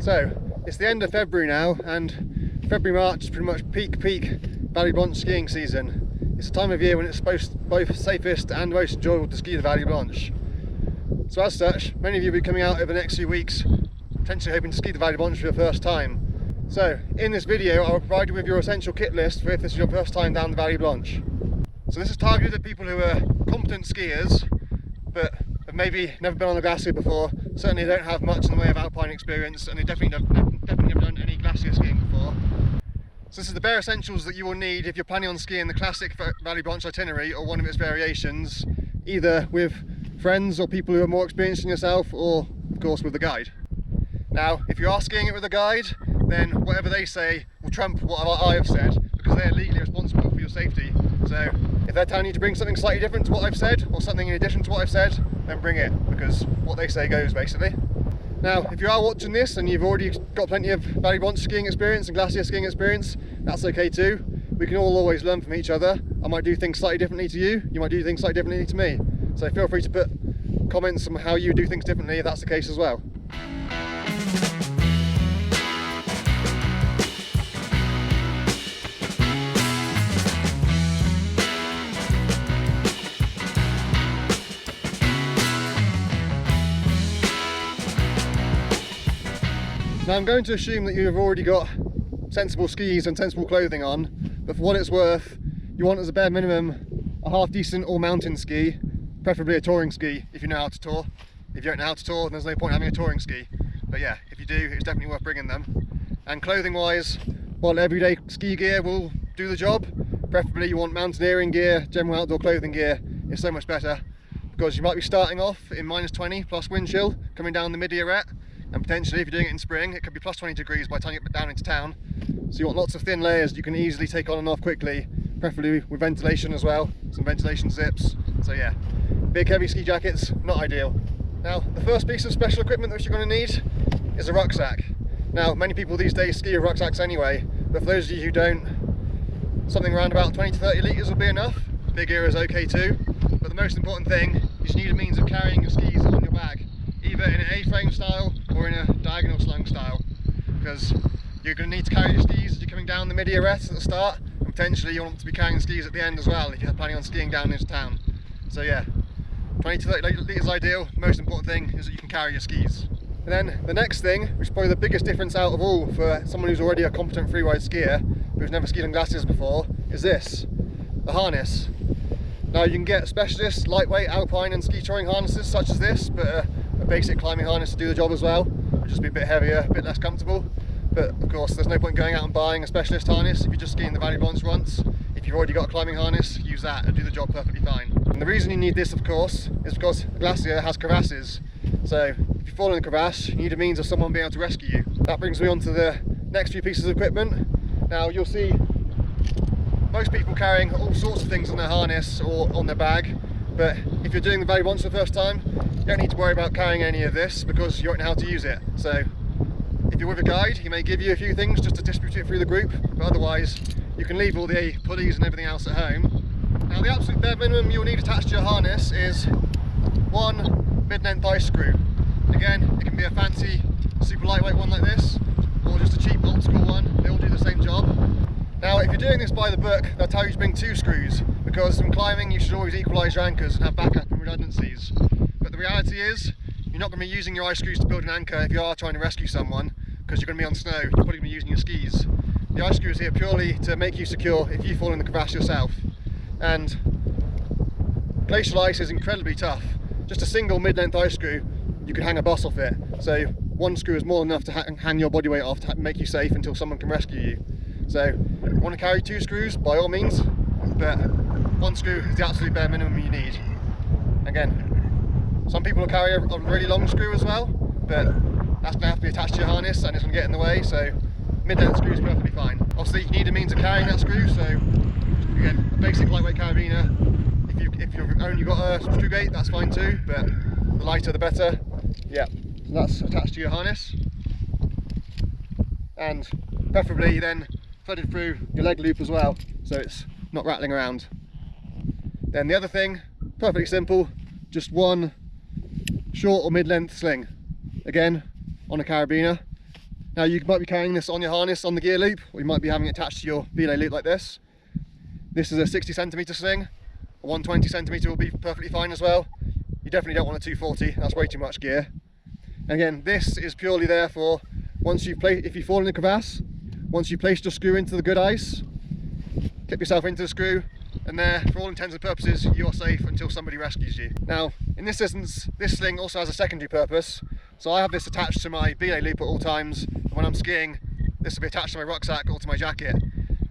So it's the end of February now, and February, March is pretty much peak Vallee Blanche skiing season. It's the time of year when it's both safest and most enjoyable to ski the Vallee Blanche. So as such, many of you will be coming out over the next few weeks, potentially hoping to ski the Vallee Blanche for the first time. So in this video, I will provide you with your essential kit list for if this is your first time down the Vallee Blanche. So this is targeted at people who are competent skiers, but have maybe never been on a glacier before, certainly don't have much in the way of alpine experience, and they definitely never done any glacier skiing before. So this is the bare essentials that you will need if you're planning on skiing the classic Vallee Blanche itinerary or one of its variations, either with friends or people who are more experienced than yourself, or of course with a guide. Now, if you are skiing it with a guide, then whatever they say will trump what I have said, because they are legally responsible for your safety. So if they're telling you to bring something slightly different to what I've said, or something in addition to what I've said, then bring it, because what they say goes, basically. Now, if you are watching this and you've already got plenty of Vallee Blanche skiing experience and glacier skiing experience, that's okay too. We can all always learn from each other. I might do things slightly differently to you, you might do things slightly differently to me. So feel free to put comments on how you do things differently if that's the case as well. Now I'm going to assume that you've already got sensible skis and sensible clothing on, but for what it's worth, you want as a bare minimum a half decent all mountain ski, preferably a touring ski if you know how to tour. If you don't know how to tour, then there's no point having a touring ski. But yeah, if you do, it's definitely worth bringing them. And clothing wise, while everyday ski gear will do the job, preferably you want mountaineering gear, general outdoor clothing gear is so much better, because you might be starting off in -20 plus wind chill coming down the mid-Arete. And potentially, if you're doing it in spring, it could be plus 20 degrees by the time you get down into town. So you want lots of thin layers you can easily take on and off quickly, preferably with ventilation as well, some ventilation zips. So yeah, big heavy ski jackets, not ideal. Now, the first piece of special equipment that you're going to need is a rucksack. Now, many people these days ski with rucksacks anyway, but for those of you who don't, something around about 20 to 30 litres will be enough. Bigger is okay too, but the most important thing is you need a means of carrying your skis on your bag, either in an A-frame style or in a diagonal slung style, because you're going to need to carry your skis as you're coming down the mid-Arete at the start, and potentially you want to be carrying skis at the end as well if you're planning on skiing down into town. So yeah, 20 to 30 litres ideal. The most important thing is that you can carry your skis. And then the next thing, which is probably the biggest difference out of all for someone who's already a competent freeride skier but who's never skied on glaciers before, is this, the harness. Now you can get specialist lightweight alpine and ski touring harnesses such as this, but a basic climbing harness to do the job as well. It'll just be a bit heavier, a bit less comfortable. But of course, there's no point going out and buying a specialist harness if you're just skiing the Vallee Blanche once. If you've already got a climbing harness, use that and do the job perfectly fine. And the reason you need this, of course, is because a glacier has crevasses. So if you fall in a crevasse, you need a means of someone being able to rescue you. That brings me on to the next few pieces of equipment. Now you'll see most people carrying all sorts of things on their harness or on their bag, but if you're doing the Vallee Blanche for the first time, you don't need to worry about carrying any of this because you don't know how to use it. So if you're with a guide, he may give you a few things just to distribute it through the group, but otherwise you can leave all the pulleys and everything else at home. Now the absolute bare minimum you'll need attached to your harness is one mid-length ice screw. Again, it can be a fancy super lightweight one like this, or just a cheap old school one. They all do the same job. Now if you're doing this by the book, they'll tell you to bring 2 screws, because when climbing you should always equalise your anchors and have backup and redundancies. But the reality is, you're not going to be using your ice screws to build an anchor if you are trying to rescue someone, because you're going to be on snow, you're probably going to be using your skis. The ice screw is here purely to make you secure if you fall in the crevasse yourself. And glacial ice is incredibly tough. Just a single mid-length ice screw, you can hang a bus off it. So one screw is more than enough to hang your body weight off to make you safe until someone can rescue you. So if you want to carry 2 screws, by all means, but 1 screw is the absolute bare minimum you need. Again, some people will carry a really long screw as well, but that's going to have to be attached to your harness and it's going to get in the way, so mid-length screw is perfectly fine. Obviously you need a means of carrying that screw, so again, a basic lightweight carabiner. If you've only got a screw gate, that's fine too, but the lighter the better. Yeah, so that's attached to your harness. And preferably then threaded through your leg loop as well, so it's not rattling around. Then the other thing, perfectly simple, just one short or mid-length sling. Again, on a carabiner. Now you might be carrying this on your harness on the gear loop, or you might be having it attached to your belay loop like this. This is a 60cm sling. A 120cm will be perfectly fine as well. You definitely don't want a 240, that's way too much gear. And again, this is purely there for if you fall in a crevasse, once you've placed your screw into the good ice, clip yourself into the screw, and there, for all intents and purposes, you're safe until somebody rescues you. Now, in this instance, this sling also has a secondary purpose. So I have this attached to my belay loop at all times, and when I'm skiing, this will be attached to my rucksack or to my jacket.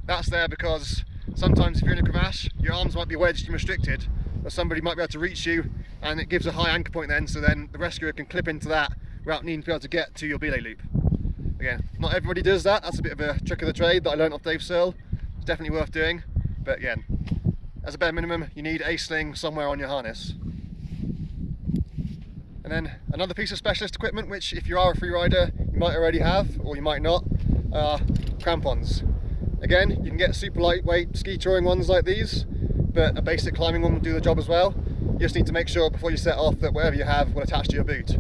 That's there because sometimes if you're in a crevasse, your arms might be wedged and restricted, but somebody might be able to reach you, and it gives a high anchor point then, so then the rescuer can clip into that without needing to be able to get to your belay loop. Again, not everybody does that. That's a bit of a trick of the trade that I learned off Dave Searle. It's definitely worth doing, but again, as a bare minimum, you need a sling somewhere on your harness. And then another piece of specialist equipment, which if you are a free rider, you might already have, or you might not, are crampons. Again, you can get super lightweight ski touring ones like these, but a basic climbing one will do the job as well. You just need to make sure before you set off that whatever you have will attach to your boot.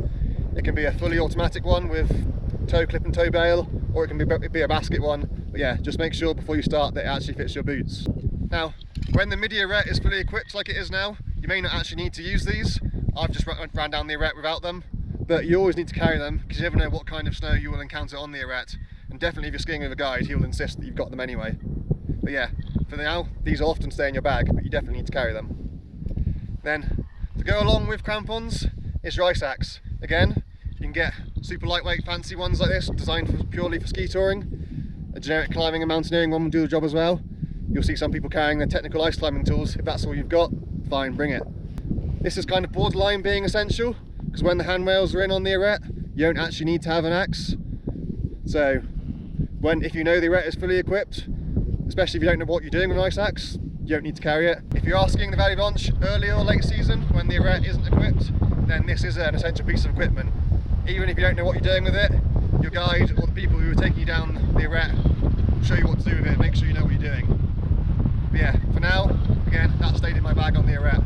It can be a fully automatic one with toe clip and toe bail, or it can be a basket one, but yeah, just make sure before you start that it actually fits your boots. Now, when the midi arete is fully equipped like it is now, you may not actually need to use these. I've just ran down the arete without them, but you always need to carry them because you never know what kind of snow you will encounter on the arete, and definitely if you're skiing with a guide, he will insist that you've got them anyway. But yeah, for now, these will often stay in your bag, but you definitely need to carry them. Then, to go along with crampons is your ice axe. Again, you can get super lightweight fancy ones like this, designed purely for ski touring. A generic climbing and mountaineering one will do the job as well. You'll see some people carrying their technical ice climbing tools. If that's all you've got, fine, bring it. This is kind of borderline being essential, because when the handrails are in on the arete, you don't actually need to have an axe. So, if you know the arete is fully equipped, especially if you don't know what you're doing with an ice axe, you don't need to carry it. If you're skiing the Vallee Blanche early or late season, when the arete isn't equipped, then this is an essential piece of equipment. Even if you don't know what you're doing with it, your guide or the people who are taking you down the arete will show you what to do with it, make sure you know what you're doing. But yeah, for now, again, that stayed in my bag on the arete.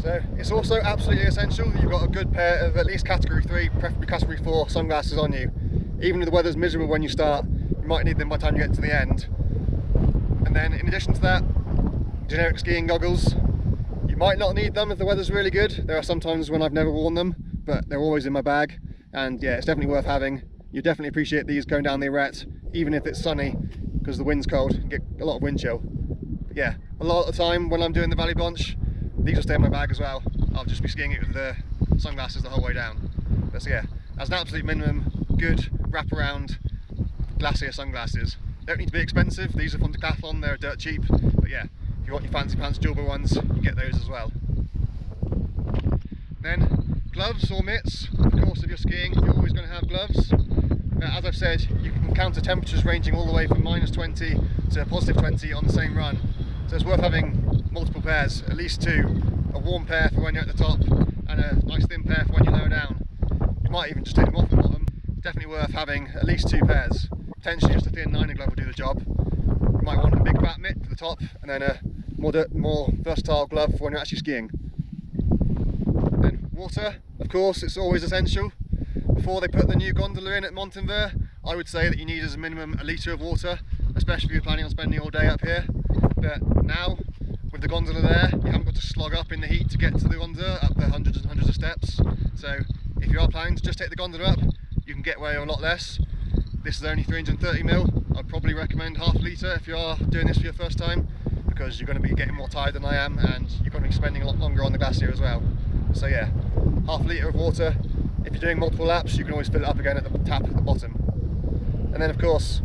So it's also absolutely essential that you've got a good pair of at least category 3, preferably category 4 sunglasses on you. Even if the weather's miserable when you start, you might need them by the time you get to the end. And then in addition to that, generic skiing goggles. You might not need them if the weather's really good. There are some times when I've never worn them, but they're always in my bag. And yeah, it's definitely worth having. You definitely appreciate these going down the arete, even if it's sunny, because the wind's cold, you get a lot of wind chill. But yeah, a lot of the time when I'm doing the Vallee Blanche, these will stay in my bag as well. I'll just be skiing it with the sunglasses the whole way down. But so yeah, as an absolute minimum, good wraparound Glacier sunglasses. They don't need to be expensive, these are from Decathlon, they're dirt cheap. But yeah, if you want your fancy pants jewellery ones, you can get those as well. Then gloves or mitts. Of course, if you're skiing, you're always going to have gloves. As I've said, you can encounter temperatures ranging all the way from -20 to +20 on the same run. So it's worth having multiple pairs, at least 2. A warm pair for when you're at the top, and a nice thin pair for when you're lower down. You might even just take them off at the bottom. Definitely worth having at least 2 pairs. Potentially just a thin niner glove will do the job. You might want a big fat mitt for the top, and then a more versatile glove for when you're actually skiing. Then water, of course, it's always essential. Before they put the new gondola in at Montenver, I would say that you need as a minimum a litre of water, especially if you're planning on spending all day up here. But now, with the gondola there, you haven't got to slog up in the heat to get to the gondola, up the hundreds and hundreds of steps. So if you are planning to just take the gondola up, you can get away with a lot less. This is only 330ml. I'd probably recommend half a litre if you are doing this for your first time, because you're going to be getting more tired than I am, and you're going to be spending a lot longer on the Glacier as well. So yeah, half a litre of water. If you're doing multiple laps, you can always fill it up again at the tap at the bottom. And then of course,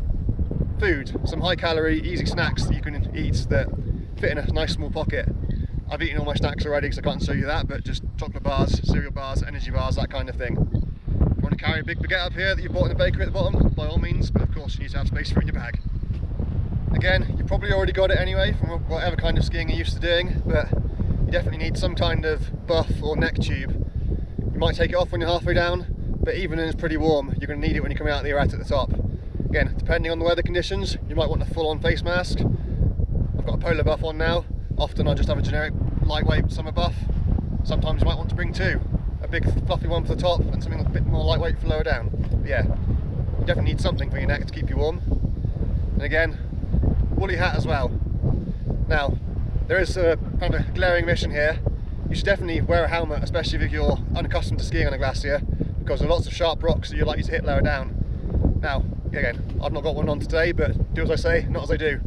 food. Some high calorie, easy snacks that you can eat that fit in a nice small pocket. I've eaten all my snacks already, so I can't show you that, but just chocolate bars, cereal bars, energy bars, that kind of thing. If you want to carry a big baguette up here that you bought in the bakery at the bottom, by all means, but of course you need to have space for it in your bag. Again, you probably already got it anyway from whatever kind of skiing you're used to doing, but you definitely need some kind of buff or neck tube. You might take it off when you're halfway down, but even when it's pretty warm, you're going to need it when you're coming out of the arete at the top. Again, depending on the weather conditions, you might want a full-on face mask. I've got a polar buff on now. Often I just have a generic lightweight summer buff. Sometimes you might want to bring 2. A big fluffy one for the top and something a bit more lightweight for lower down. But yeah, definitely need something for your neck to keep you warm. And again, woolly hat as well. Now, there is a kind of a glaring omission here. You should definitely wear a helmet, especially if you're unaccustomed to skiing on a glacier, because there are lots of sharp rocks that you're likely to hit lower down. Now, again, I've not got one on today, but do as I say, not as I do.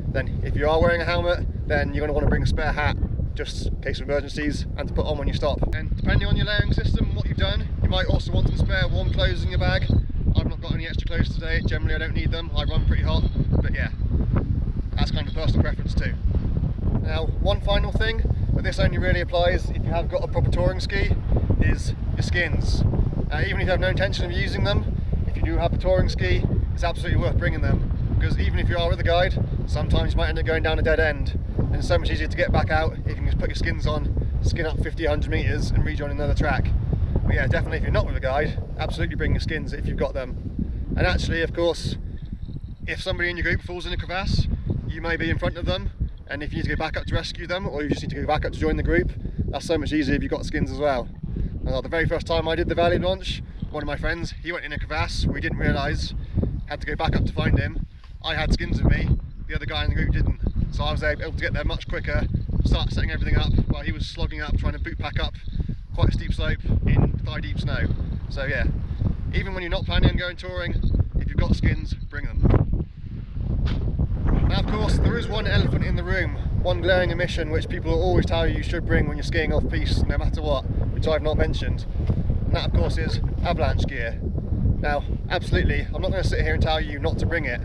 Then, if you are wearing a helmet, then you're going to want to bring a spare hat, just in case of emergencies, and to put on when you stop. And depending on your layering system and what you've done, you might also want some spare warm clothes in your bag. I've not got any extra clothes today. Generally, I don't need them. I run pretty hot, but yeah, that's kind of personal preference too. Now, one final thing, but this only really applies if you have got a proper touring ski, is your skins. Even if you have no intention of using them, if you do have a touring ski, it's absolutely worth bringing them, because even if you are with a guide, sometimes you might end up going down a dead end, and it's so much easier to get back out if you can just put your skins on, skin up 50-100 metres and rejoin another track. But yeah, definitely if you're not with a guide, absolutely bring your skins if you've got them. And actually, of course, if somebody in your group falls in a crevasse, you may be in front of them, and if you need to go back up to rescue them, or you just need to go back up to join the group, that's so much easier if you've got skins as well. Now, the very first time I did the Vallee Blanche, one of my friends, he went in a crevasse, we didn't realise, had to go back up to find him. I had skins with me, the other guy in the group didn't, so I was able to get there much quicker, start setting everything up while he was slogging up trying to boot pack up quite a steep slope in thigh deep snow. So yeah, even when you're not planning on going touring, if you've got skins, bring them. Now, of course, there is one elephant in the room, one glaring omission which people will always tell you should bring when you're skiing off piste, no matter what, which I've not mentioned. And that, of course, is avalanche gear. Now, absolutely, I'm not going to sit here and tell you not to bring it,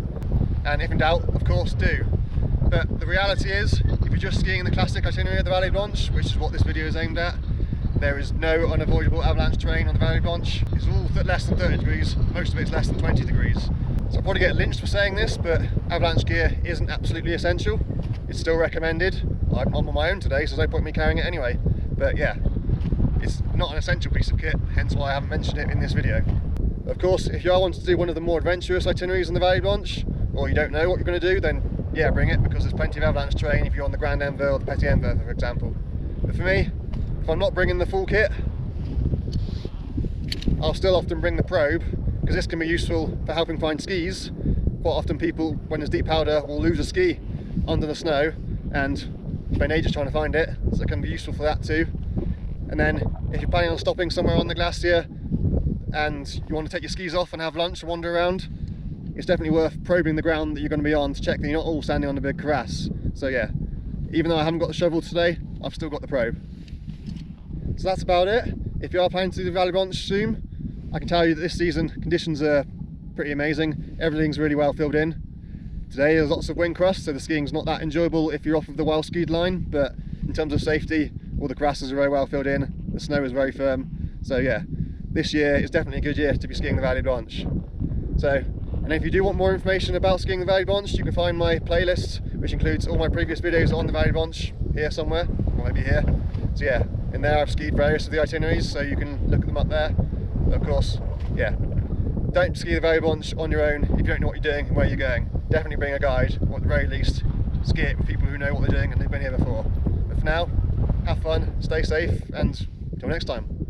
and if in doubt, of course, do. But the reality is, if you're just skiing the classic itinerary of the Vallee Blanche, which is what this video is aimed at, there is no unavoidable avalanche terrain on the Vallee Blanche. It's all less than 30 degrees, most of it's less than 20 degrees. So I'll probably get lynched for saying this, but avalanche gear isn't absolutely essential. It's still recommended. I'm on my own today, so there's no point in me carrying it anyway. But yeah, it's not an essential piece of kit, hence why I haven't mentioned it in this video. Of course, if you are wanting to do one of the more adventurous itineraries in the Vallee Blanche, or you don't know what you're going to do, then yeah, bring it, because there's plenty of avalanche terrain if you're on the Grand Enver or the Petit Enver, for example. But for me, if I'm not bringing the full kit, I'll still often bring the probe, because this can be useful for helping find skis. Quite often people, when there's deep powder, will lose a ski under the snow and spend ages trying to find it, so it can be useful for that too. And then if you're planning on stopping somewhere on the glacier and you want to take your skis off and have lunch and wander around, it's definitely worth probing the ground that you're going to be on to check that you're not all standing on a big crevasse. So yeah, even though I haven't got the shovel today, I've still got the probe. So that's about it. If you are planning to do the Vallee Blanche soon, I can tell you that this season conditions are pretty amazing. Everything's really well filled in. Today there's lots of wind crust, so the skiing's not that enjoyable if you're off of the well skied line, but in terms of safety, all the crevasses are very well filled in, the snow is very firm. So yeah, this year is definitely a good year to be skiing the Vallee Blanche. So, and if you do want more information about skiing the Vallee Blanche, you can find my playlist, which includes all my previous videos on the Vallee Blanche, here somewhere, or maybe here. So yeah, in there I've skied various of the itineraries, so you can look at them up there. But of course, yeah, don't ski the Vallee Blanche on your own if you don't know what you're doing and where you're going. Definitely bring a guide, or at the very least, ski it with people who know what they're doing and they've been here before. But for now, have fun, stay safe, and until next time.